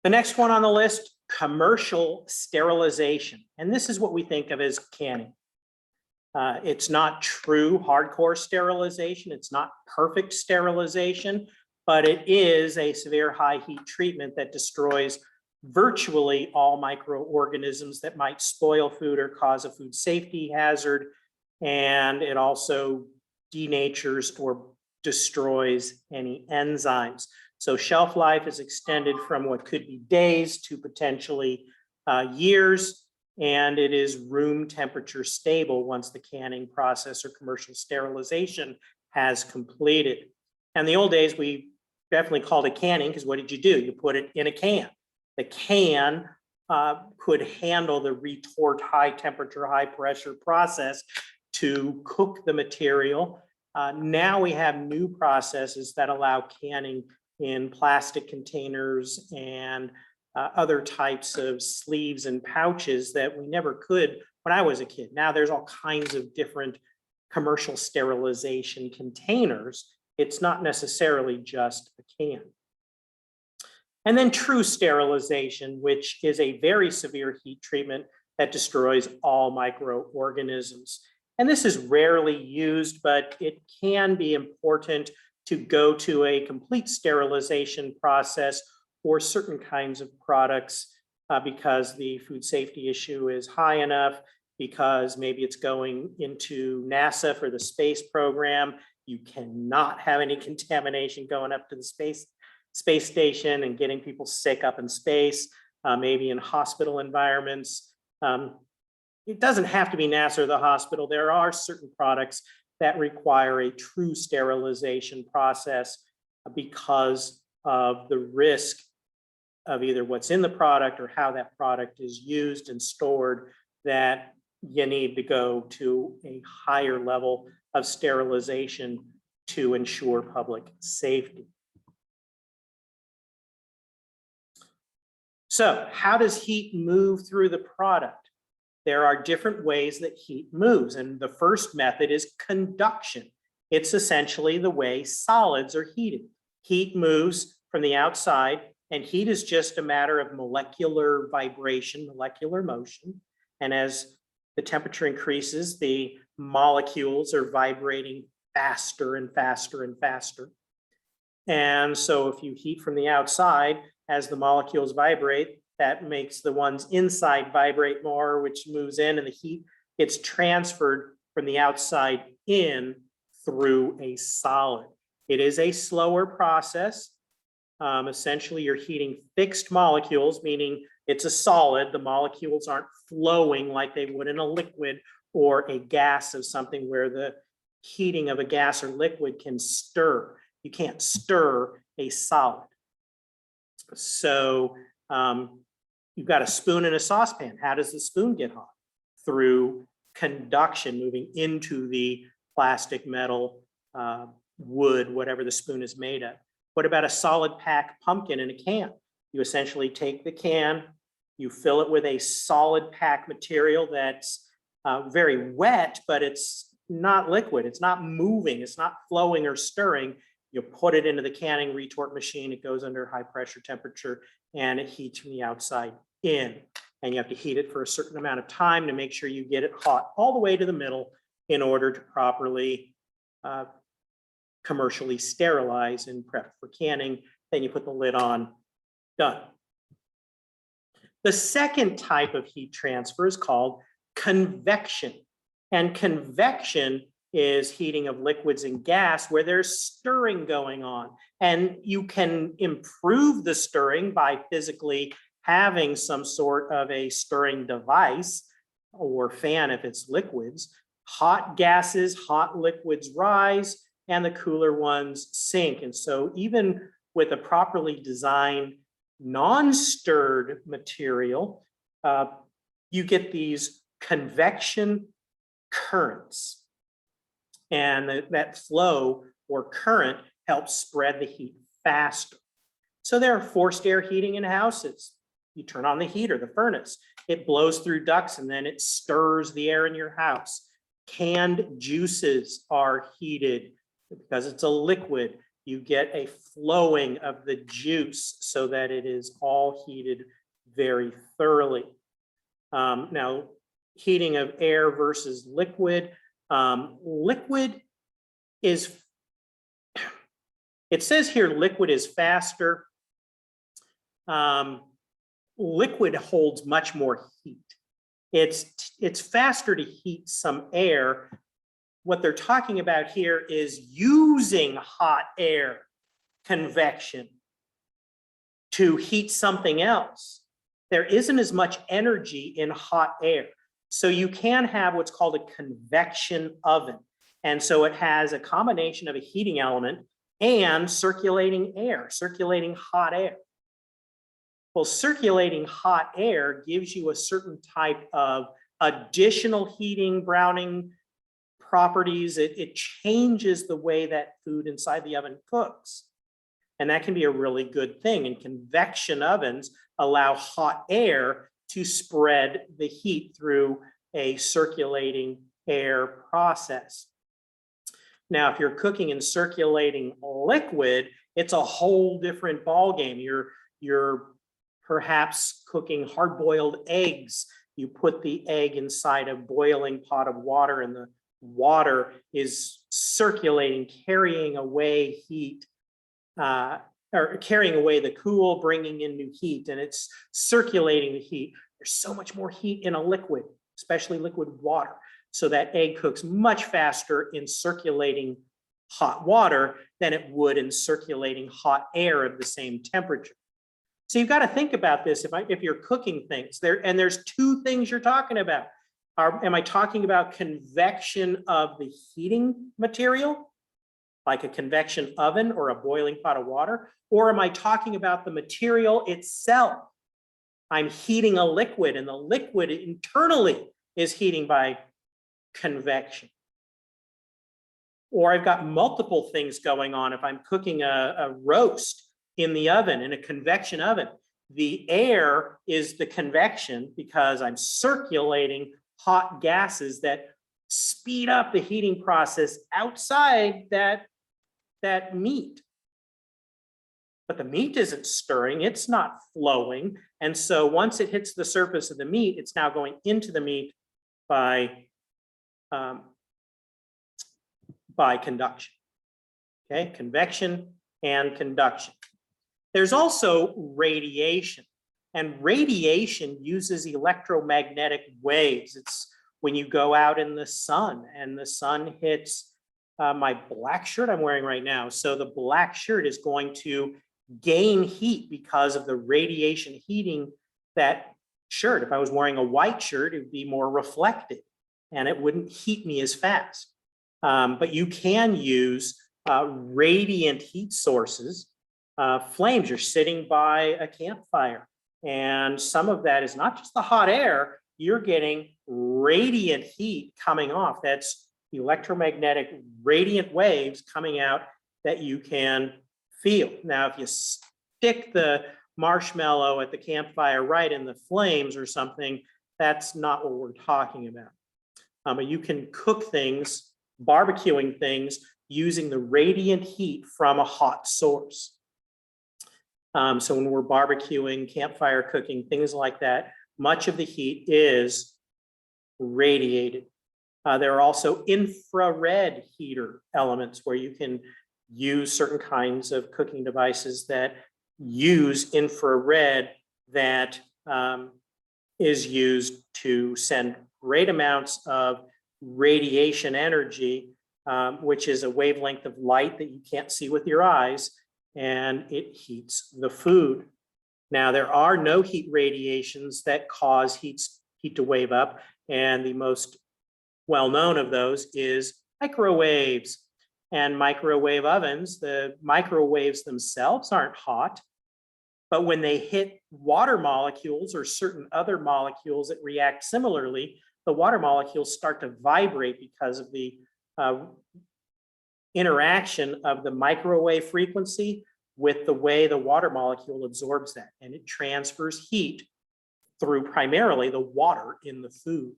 The next one on the list, commercial sterilization. And this is what we think of as canning. It's not true hardcore sterilization. It's not perfect sterilization, but it is a severe high heat treatment that destroys virtually all microorganisms that might spoil food or cause a food safety hazard. And it also denatures or destroys any enzymes. So shelf life is extended from what could be days to potentially years, and it is room temperature stable once the canning process or commercial sterilization has completed. And the old days, we definitely called it canning because what did you do? You put it in a can. The can could handle the retort high temperature, high pressure process to cook the material. Now we have new processes that allow canning in plastic containers and other types of sleeves and pouches that we never could when I was a kid. Now there's all kinds of different commercial sterilization containers. It's not necessarily just a can. And then true sterilization, which is a very severe heat treatment that destroys all microorganisms. And this is rarely used, but it can be important to go to a complete sterilization process for certain kinds of products because the food safety issue is high enough, because maybe it's going into NASA for the space program. You cannot have any contamination going up to the space station and getting people sick up in space, maybe in hospital environments. It doesn't have to be NASA or the hospital. There are certain products that require a true sterilization process because of the risk of either what's in the product or how that product is used and stored, that you need to go to a higher level of sterilization to ensure public safety. So how does heat move through the product? There are different ways that heat moves, and the first method is conduction. It's essentially the way solids are heated. Heat moves from the outside, and heat is just a matter of molecular vibration, molecular motion. And as the temperature increases, the molecules are vibrating faster and faster and faster. And so if you heat from the outside, as the molecules vibrate, that makes the ones inside vibrate more, which moves in, and the heat gets transferred from the outside in through a solid. It is a slower process. Essentially, you're heating fixed molecules, meaning it's a solid. The molecules aren't flowing like they would in a liquid or a gas of something where the heating of a gas or liquid can stir. You can't stir a solid. So you've got a spoon in a saucepan. How does the spoon get hot? Through conduction, moving into the plastic, metal, wood, whatever the spoon is made of. What about a solid pack pumpkin in a can? You essentially take the can, you fill it with a solid pack material that's very wet, but it's not liquid. It's not moving. It's not flowing or stirring. You put it into the canning retort machine. It goes under high pressure temperature and it heats from the outside in. And you have to heat it for a certain amount of time to make sure you get it hot all the way to the middle in order to properly commercially sterilize and prep for canning. Then you put the lid on, done. The second type of heat transfer is called convection. And convection is heating of liquids and gas where there's stirring going on. And you can improve the stirring by physically having some sort of a stirring device or fan if it's liquids. Hot gases, hot liquids rise, and the cooler ones sink. And so even with a properly designed non-stirred material, you get these convection currents. And that flow or current helps spread the heat faster. So there are forced air heating in houses. You turn on the heater, the furnace. It blows through ducts and then it stirs the air in your house. Canned juices are heated because it's a liquid. you get a flowing of the juice so that it is all heated very thoroughly. Now, heating of air versus liquid. Liquid is, it says here liquid is faster. Liquid holds much more heat. It's faster to heat some air. What they're talking about here is using hot air, convection, to heat something else. There isn't as much energy in hot air. So you can have what's called a convection oven. And so it has a combination of a heating element and circulating air, circulating hot air. Well, circulating hot air gives you a certain type of additional heating, browning properties. It changes the way that food inside the oven cooks. And that can be a really good thing. And convection ovens allow hot air to spread the heat through a circulating air process. Now, if you're cooking in circulating liquid, it's a whole different ballgame. You're perhaps cooking hard-boiled eggs. You put the egg inside a boiling pot of water, and the water is circulating, carrying away heat, or carrying away the cool, bringing in new heat, and it's circulating the heat. There's so much more heat in a liquid, especially liquid water. So that egg cooks much faster in circulating hot water than it would in circulating hot air of the same temperature. So you've got to think about this if you're cooking things there, and there's two things you're talking about. Am I talking about convection of the heating material, like a convection oven or a boiling pot of water? Or am I talking about the material itself? I'm heating a liquid, and the liquid internally is heating by convection. Or I've got multiple things going on. If I'm cooking a roast in the oven, in a convection oven, the air is the convection because I'm circulating hot gases that speed up the heating process outside that meat. But the meat isn't stirring, it's not flowing. And so once it hits the surface of the meat, it's now going into the meat by conduction. Okay, convection and conduction. There's also radiation, and radiation uses electromagnetic waves. It's when you go out in the sun and the sun hits my black shirt I'm wearing right now. So the black shirt is going to gain heat because of the radiation heating that shirt. If I was wearing a white shirt, it would be more reflective and it wouldn't heat me as fast. But you can use radiant heat sources. Flames, you're sitting by a campfire, and some of that is not just the hot air, you're getting radiant heat coming off. That's electromagnetic radiant waves coming out that you can feel. Now, if you stick the marshmallow at the campfire right in the flames or something, that's not what we're talking about. But you can cook things, barbecuing things, using the radiant heat from a hot source. So when we're barbecuing, campfire cooking, things like that, much of the heat is radiated. There are also infrared heater elements where you can use certain kinds of cooking devices that use infrared that is used to send great amounts of radiation energy, which is a wavelength of light that you can't see with your eyes, and it heats the food. Now, there are no heat radiations that cause heat to wave up, and the most well-known of those is microwaves. And microwave ovens, the microwaves themselves aren't hot, but when they hit water molecules or certain other molecules that react similarly, the water molecules start to vibrate because of the interaction of the microwave frequency with the way the water molecule absorbs that, and it transfers heat through primarily the water in the food.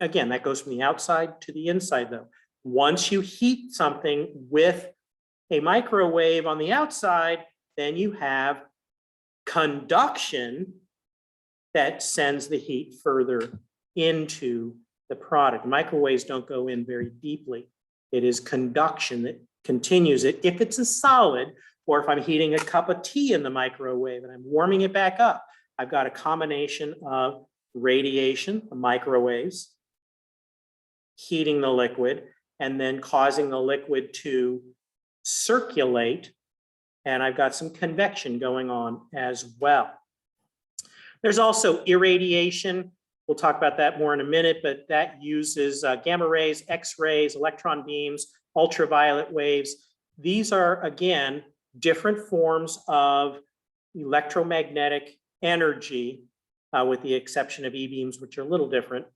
Again, that goes from the outside to the inside though. Once you heat something with a microwave on the outside, then you have conduction that sends the heat further into the product. Microwaves don't go in very deeply. It is conduction that continues it. If it's a solid, or if I'm heating a cup of tea in the microwave and I'm warming it back up, I've got a combination of radiation, the microwaves, heating the liquid, and then causing the liquid to circulate. And I've got some convection going on as well. There's also irradiation. We'll talk about that more in a minute, but that uses gamma rays, X-rays, electron beams, ultraviolet waves. These are, again, different forms of electromagnetic energy, with the exception of E-beams, which are a little different.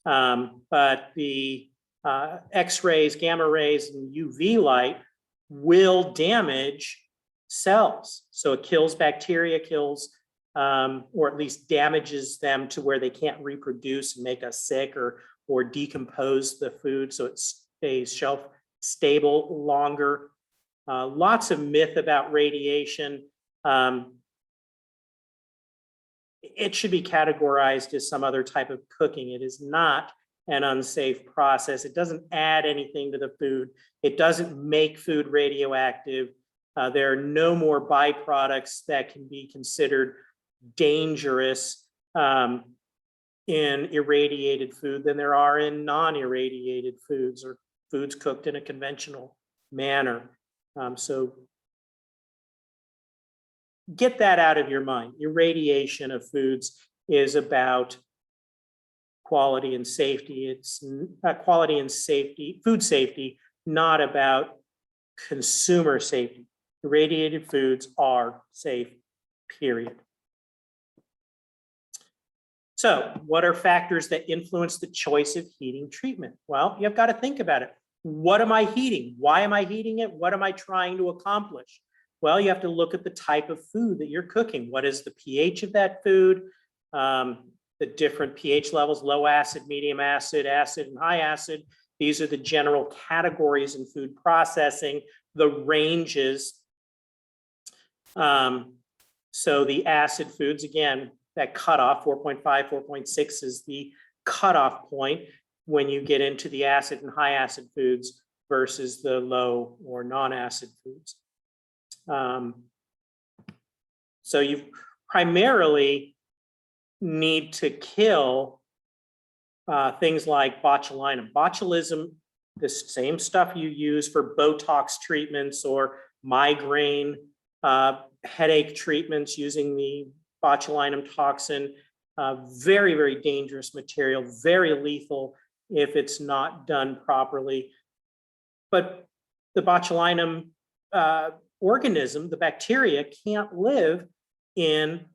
But the X-rays, gamma rays, and UV light will damage cells. So it kills bacteria, or at least damages them to where they can't reproduce and make us sick, or decompose the food so it stays shelf stable longer. Lots of myth about radiation. It should be categorized as some other type of cooking. It is not an unsafe process. It doesn't add anything to the food. It doesn't make food radioactive. There are no more byproducts that can be considered dangerous in irradiated food than there are in non-irradiated foods or foods cooked in a conventional manner. So get that out of your mind. Irradiation of foods is about quality and safety. It's quality and safety, food safety, not about consumer safety. Irradiated foods are safe, period. So what are factors that influence the choice of heating treatment? Well, you've got to think about it. What am I heating? Why am I heating it? What am I trying to accomplish? Well, you have to look at the type of food that you're cooking. What is the pH of that food? The different pH levels, low acid, medium acid, acid, and high acid. These are the general categories in food processing, the ranges. So the acid foods, again, that cutoff, 4.5, 4.6 is the cutoff point when you get into the acid and high acid foods versus the low or non-acid foods. So you primarily need to kill things like botulinum. Botulism, the same stuff you use for Botox treatments or migraine headache treatments using the botulinum toxin. Very, very dangerous material, very lethal if it's not done properly. But the botulinum organism, the bacteria, can't live in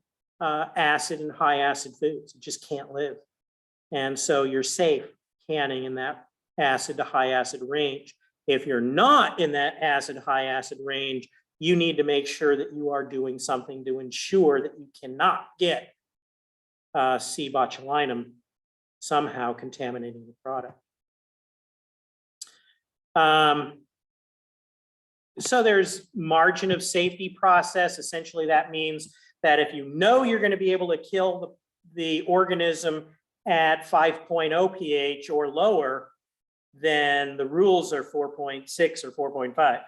acid and high acid foods. It just can't live. And so you're safe canning in that acid to high acid range. If you're not in that acid high acid range, you need to make sure that you are doing something to ensure that you cannot get C. botulinum somehow contaminating the product. So there's margin of safety process. Essentially, that means that if you know you're going to be able to kill the organism at 5.0 pH or lower, then the rules are 4.6 or 4.5.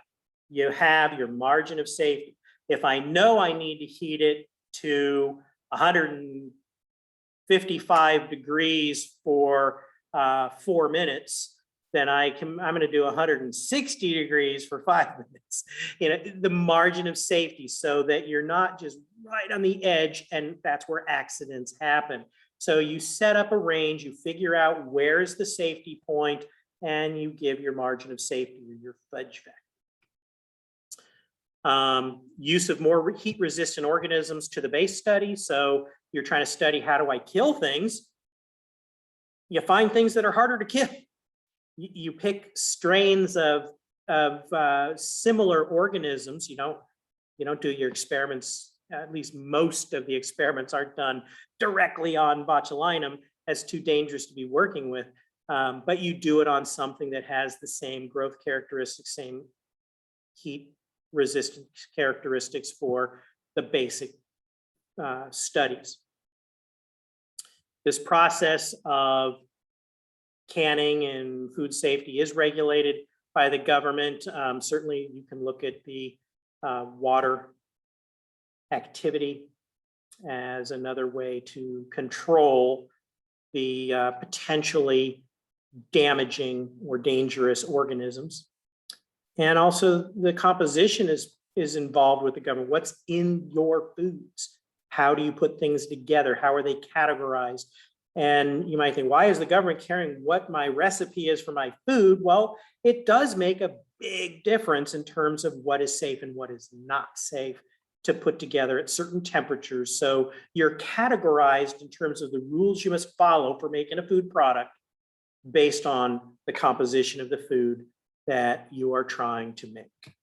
You have your margin of safety. If I know I need to heat it to 155 degrees for 4 minutes, then I'm going to do 160 degrees for 5 minutes. You know, the margin of safety, so that you're not just right on the edge, and that's where accidents happen. So you set up a range, you figure out where's the safety point, and you give your margin of safety or your fudge factor. Use of more heat-resistant organisms to the base study. So you're trying to study, how do I kill things? You find things that are harder to kill. You pick strains of similar organisms. You don't do your experiments, at least most of the experiments aren't done directly on botulinum, as too dangerous to be working with. But you do it on something that has the same growth characteristics, heat resistance characteristics for the basic studies. This process of canning and food safety is regulated by the government. Certainly, you can look at the water activity as another way to control the potentially damaging or dangerous organisms. And also the composition is involved with the government. What's in your foods? How do you put things together? How are they categorized? And you might think, why is the government caring what my recipe is for my food? Well, it does make a big difference in terms of what is safe and what is not safe to put together at certain temperatures. So you're categorized in terms of the rules you must follow for making a food product based on the composition of the food that you are trying to make.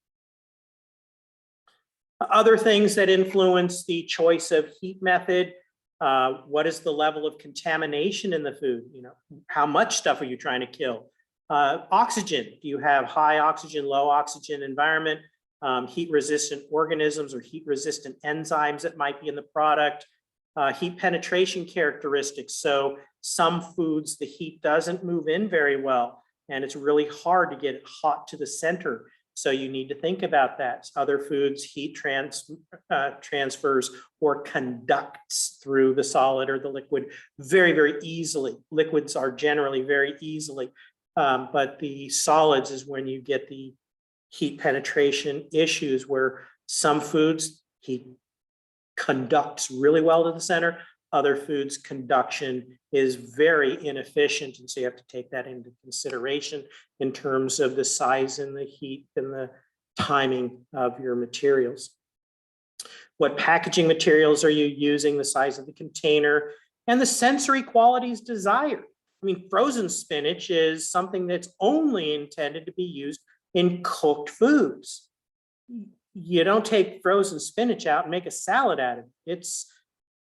Other things that influence the choice of heat method, what is the level of contamination in the food? You know, how much stuff are you trying to kill? Oxygen, do you have high oxygen, low oxygen environment? Heat resistant organisms or heat resistant enzymes that might be in the product, heat penetration characteristics. So some foods, the heat doesn't move in very well, and it's really hard to get it hot to the center. So you need to think about that. Other foods, heat transfers or conducts through the solid or the liquid very, very easily. Liquids are generally very easily, but the solids is when you get the heat penetration issues, where some foods heat conducts really well to the center, other foods conduction is very inefficient, and so you have to take that into consideration in terms of the size and the heat and the timing of your materials. What packaging materials are you using, the size of the container, and the sensory qualities desired. I mean, frozen spinach is something that's only intended to be used in cooked foods. You don't take frozen spinach out and make a salad out of it. It's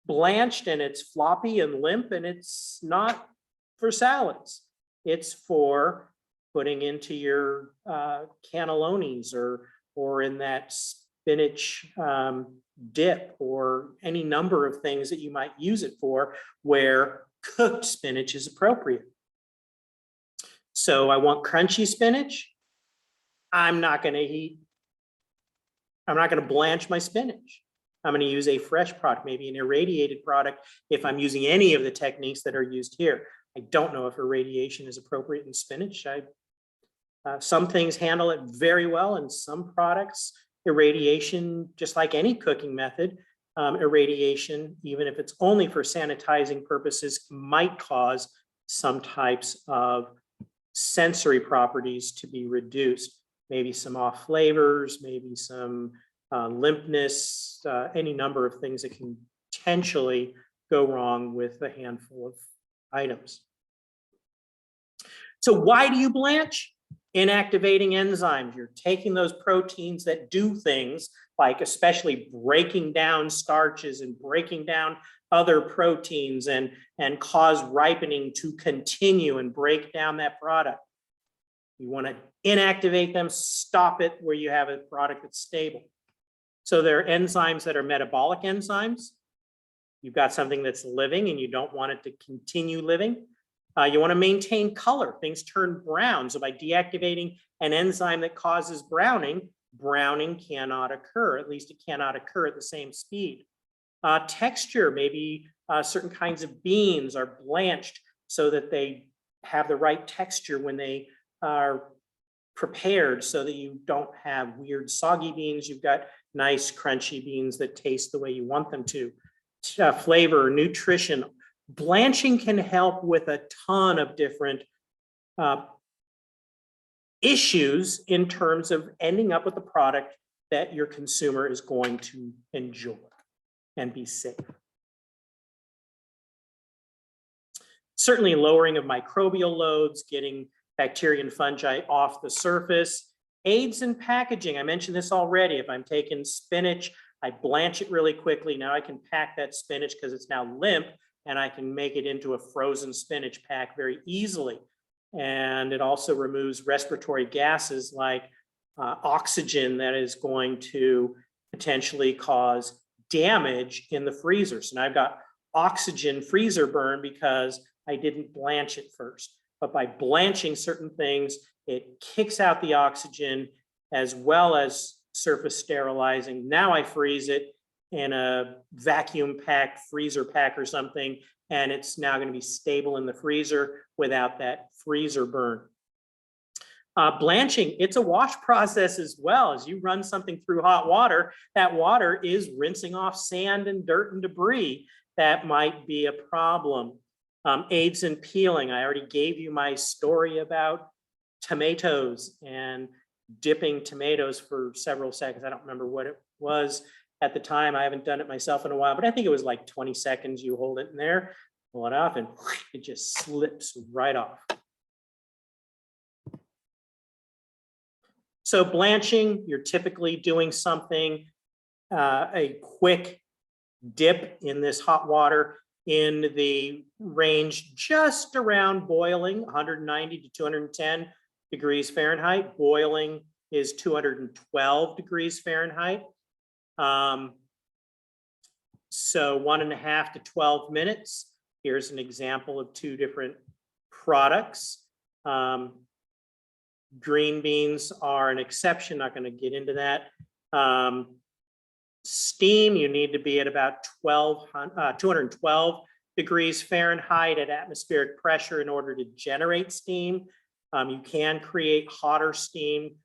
blanched and it's floppy and limp, and it's not for salads. It's for putting into your cannellonis or in that spinach dip, or any number of things that you might use it for where cooked spinach is appropriate. So I want crunchy spinach. I'm not going to blanch my spinach. I'm going to use a fresh product, maybe an irradiated product, if I'm using any of the techniques that are used here. I don't know if irradiation is appropriate in spinach. Some things handle it very well, and some products, irradiation, just like any cooking method, irradiation, even if it's only for sanitizing purposes, might cause some types of sensory properties to be reduced. Maybe some off flavors, maybe some limpness, any number of things that can potentially go wrong with a handful of items. So why do you blanch? Inactivating enzymes. You're taking those proteins that do things like especially breaking down starches and breaking down other proteins and cause ripening to continue and break down that product. You want to inactivate them, stop it where you have a product that's stable. So there are enzymes that are metabolic enzymes. You've got something that's living and you don't want it to continue living. You want to maintain color. Things turn brown. So by deactivating an enzyme that causes browning, browning cannot occur. At least it cannot occur at the same speed. Texture, maybe certain kinds of beans are blanched so that they have the right texture when they are prepared, so that you don't have weird soggy beans. You've got nice crunchy beans that taste the way you want them to. Flavor, nutrition. Blanching can help with a ton of different issues in terms of ending up with a product that your consumer is going to enjoy and be safe. Certainly lowering of microbial loads, getting bacteria and fungi off the surface. Aids in packaging, I mentioned this already. If I'm taking spinach, I blanch it really quickly. Now I can pack that spinach because it's now limp, and I can make it into a frozen spinach pack very easily. And it also removes respiratory gases like oxygen that is going to potentially cause damage in the freezer. So now I've got oxygen freezer burn because I didn't blanch it first. But by blanching certain things, it kicks out the oxygen as well as surface sterilizing. Now I freeze it in a vacuum packed freezer pack or something, and it's now going to be stable in the freezer without that freezer burn. Blanching, it's a wash process as well. As you run something through hot water, that water is rinsing off sand and dirt and debris that might be a problem. Aids in peeling. I already gave you my story about tomatoes and dipping tomatoes for several seconds. I don't remember what it was at the time. I haven't done it myself in a while, but I think it was like 20 seconds. You hold it in there, pull it off, and it just slips right off. So blanching, you're typically doing something, a quick dip in this hot water in the range just around boiling, 190 to 210 degrees Fahrenheit. Boiling is 212 degrees Fahrenheit. So 1.5 to 12 minutes. Here's an example of two different products. Green beans are an exception, not going to get into that. Steam, you need to be at about 212 degrees Fahrenheit at atmospheric pressure in order to generate steam. You can create hotter steam,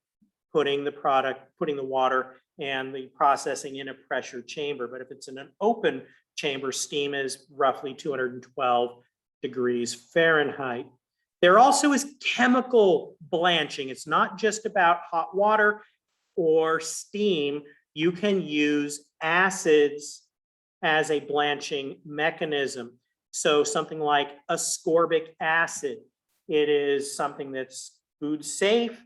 putting the water and the processing in a pressure chamber. But if it's in an open chamber, steam is roughly 212 degrees Fahrenheit. There also is chemical blanching. It's not just about hot water or steam. You can use acids as a blanching mechanism. So something like ascorbic acid. It is something that's food safe.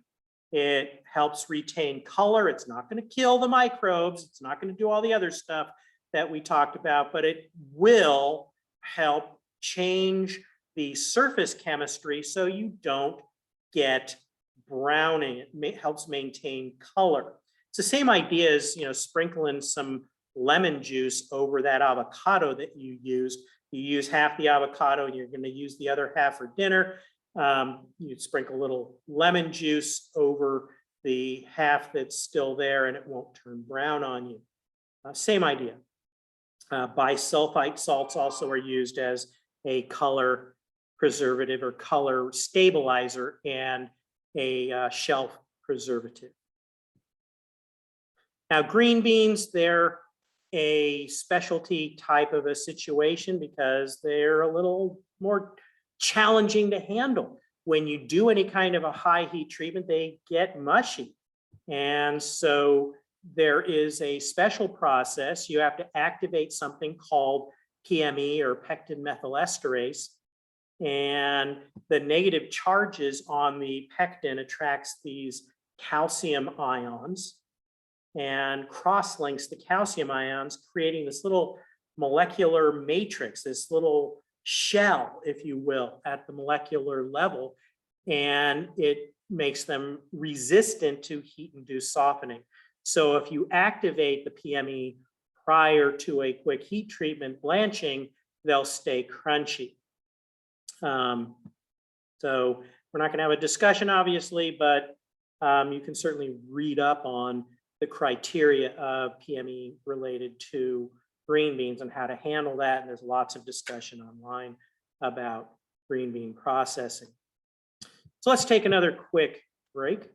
It helps retain color. It's not going to kill the microbes. It's not going to do all the other stuff that we talked about, but it will help change the surface chemistry so you don't get browning. It helps maintain color. It's the same idea as, sprinkling some lemon juice over that avocado that you used. You use half the avocado and you're going to use the other half for dinner. You sprinkle a little lemon juice over the half that's still there and it won't turn brown on you. Same idea. Bisulfite salts also are used as a color preservative or color stabilizer and a shelf preservative. Now, green beans, they're a specialty type of a situation because they're a little more challenging to handle. When you do any kind of a high heat treatment, they get mushy. And so there is a special process. You have to activate something called PME or pectin methylesterase. And the negative charges on the pectin attracts these calcium ions and cross-links the calcium ions, creating this little molecular matrix, this little shell, if you will, at the molecular level, and it makes them resistant to heat-induced softening. So if you activate the PME prior to a quick heat treatment blanching, they'll stay crunchy. So we're not going to have a discussion, obviously, but you can certainly read up on the criteria of PME related to green beans and how to handle that. And there's lots of discussion online about green bean processing. So let's take another quick break.